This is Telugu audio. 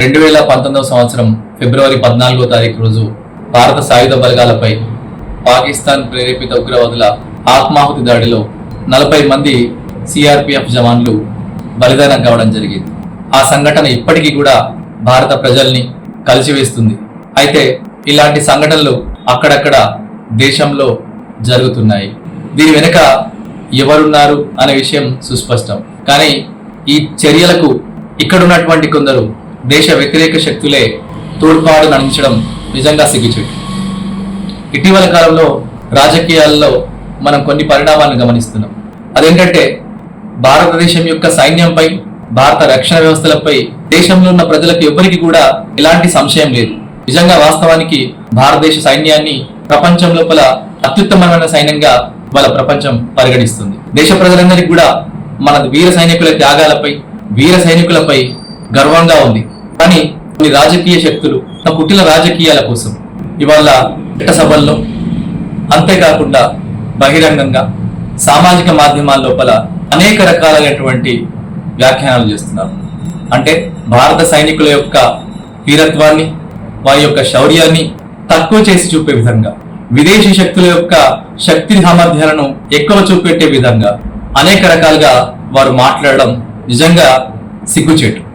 2019వ సంవత్సరం ఫిబ్రవరి 14వ తారీఖు రోజు భారత సాయుధ బలగాలపై పాకిస్తాన్ ప్రేరేపిత ఉగ్రవాదుల ఆత్మాహుతి దాడిలో 40 మంది సిఆర్పిఎఫ్ జవాన్లు బలిదానం కావడం జరిగింది. ఆ సంఘటన ఇప్పటికీ కూడా భారత ప్రజల్ని కలిసివేస్తుంది. అయితే ఇలాంటి సంఘటనలు అక్కడక్కడ దేశంలో జరుగుతున్నాయి. దీని వెనుక ఎవరున్నారు అనే విషయం సుస్పష్టం. కానీ ఈ చర్యలకు ఇక్కడున్నటువంటి కొందరు దేశ వ్యతిరేక శక్తులే తోడ్పాటును అందించడం నిజంగా సిగ్గుచేటు. ఇటీవల కాలంలో రాజకీయాల్లో మనం కొన్ని పరిణామాలను గమనిస్తున్నాం. అదేంటంటే భారతదేశం యొక్క సైన్యంపై, భారత రక్షణ వ్యవస్థలపై దేశంలో ఉన్న ప్రజలకు ఎవ్వరికి కూడా ఎలాంటి సంశయం లేదు. నిజంగా వాస్తవానికి భారతదేశ సైన్యాన్ని ప్రపంచం లోపల అత్యుత్తమమైన సైన్యంగా వాళ్ళ ప్రపంచం పరిగణిస్తుంది. దేశ ప్రజలందరికీ కూడా మన వీర సైనికుల త్యాగాలపై, వీర సైనికులపై గర్వంగా ఉంది. కానీ కొన్ని రాజకీయ శక్తులు తమ పుట్టిన రాజకీయాల కోసం ఇవాళ చట్టసభల్లో, అంతేకాకుండా బహిరంగంగా సామాజిక మాధ్యమాల లోపల అనేక రకాలైనటువంటి వ్యాఖ్యానాలు చేస్తున్నారు. అంటే భారత సైనికుల యొక్క వీరత్వాన్ని, వారి యొక్క శౌర్యాన్ని తక్కువ చేసి చూపే విధంగా, విదేశీ శక్తుల యొక్క శక్తి సామర్థ్యాలను ఎక్కువ చూపెట్టే విధంగా అనేక రకాలుగా వారు మాట్లాడడం నిజంగా సిగ్గుచేటు.